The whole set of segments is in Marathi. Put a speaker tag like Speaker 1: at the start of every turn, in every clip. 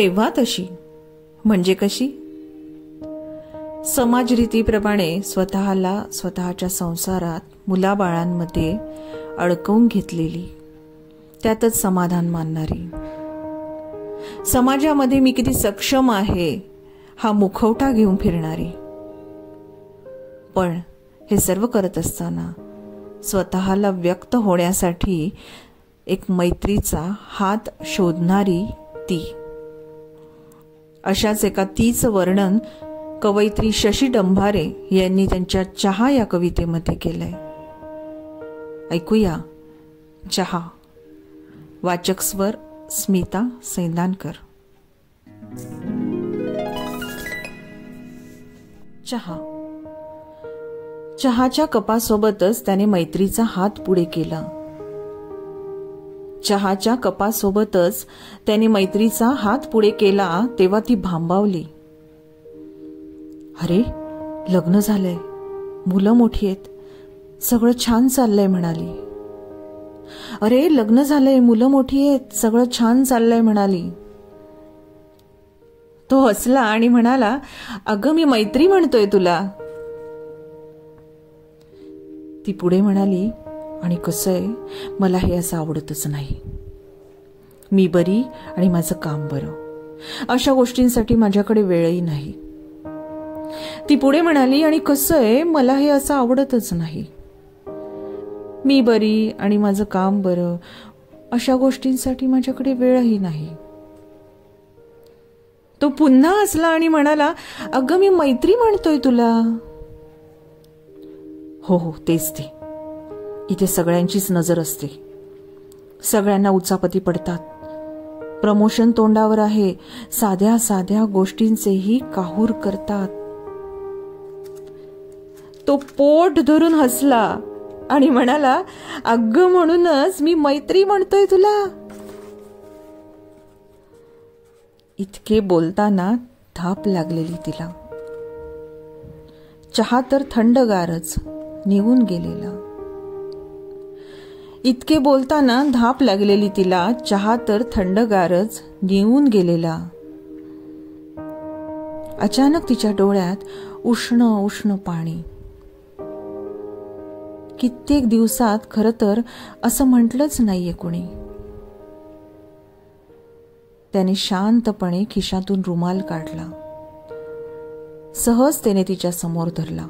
Speaker 1: तेव्हा तशी म्हणजे कशी? समाज रीतीप्रमाणे स्वतःला स्वतःच्या संसारात मुलाबाळांमध्ये अडकवून घेतलेली, त्यातच समाधान मानणारी, समाजामध्ये मी किती सक्षम आहे हा मुखवटा घेऊन फिरणारी, पण हे सर्व करत असताना स्वतःला व्यक्त होण्यासाठी एक मैत्रीचा हात शोधणारी ती. अशाच एका तीचं वर्णन कवयित्री शशी डंभारे यांनी त्यांच्या चहा या कवितेमध्ये केलंय. ऐकूया चहा. वाचक स्वर स्मिता सैंदानकर. चहा. चहाच्या कपासोबतच त्याने मैत्रीचा हात पुढे केला. चहाच्या कपासोबतच त्याने मैत्रीचा हात पुढे केला तेव्हा ती भांबावली. अरे, लग्न झालंय, मुलं मोठी आहेत, सगळं छान चाललंय म्हणाली. अरे, लग्न झालंय, मुलं मोठी आहेत, सगळं छान चाललंय म्हणाली. तो हसला आणि म्हणाला, अगं मी मैत्री म्हणतोय तुला. ती पुढे म्हणाली, आणि कसं आहे, मला हे असं आवडतच नाही. मी बरी आणि माझं काम बरं, अशा गोष्टींसाठी माझ्याकडे वेळही नाही. ती पुढे म्हणाली, आणि कसं आहे, मला हे असं आवडतच नाही. मी बरी आणि माझं काम बरं, अशा गोष्टींसाठी माझ्याकडे वेळही नाही. तो पुन्हा हसला आणि म्हणाला, अगं मी मैत्री म्हणतोय तुला. हो हो, तेच ते. इथे सगळ्यांचीच नजर असते, सगळ्यांना उचापती पडतात, प्रमोशन तोंडावर आहे, साध्या साध्या गोष्टींचेही काहूर करतात. तो पोट धरून हसला आणि म्हणाला, अगं म्हणूनच मी मैत्री म्हणतोय तुला. इतके बोलताना धाप लागलेली तिला. चहा तर थंडगारच, निघून गेलेला. इतके बोलताना धाप लागलेली तिला. चहा तर थंडगारच, निघून गेलेला. अचानक तिच्या डोळ्यात उष्ण उष्ण पाणी. कित्येक दिवसात खरं तर असं म्हटलंच नाहीये कुणी. त्याने शांतपणे खिशातून रुमाल काढला, सहजतेने तिच्या समोर धरला.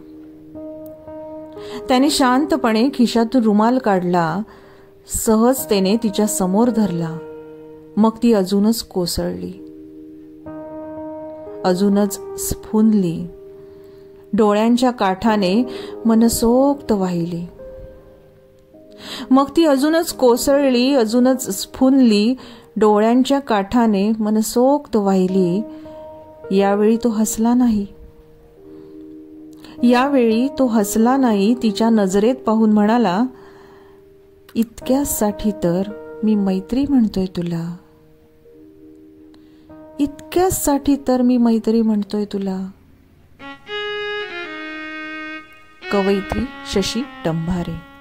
Speaker 1: त्याने शांतपणे खिशातून रुमाल काढला, सहजतेने तिच्या समोर धरला. मग ती अजूनच कोसळली, अजूनच स्फुंदली, डोळ्यांच्या काठाने मनसोक्त वाहिली. मग ती अजूनच कोसळली, अजूनच स्फुंदली, डोळ्यांच्या काठाने मनसोक्त वाहिली. यावेळी तो हसला नाही. यावेळी तो हसला नाही. तिच्या नजरेत पाहून म्हणाला, इतक्यासाठी तर मी मैत्री म्हणतोय तुला. इतक्यासाठी तर मी मैत्री म्हणतोय तुला. कवयित्री शशी डंभारे.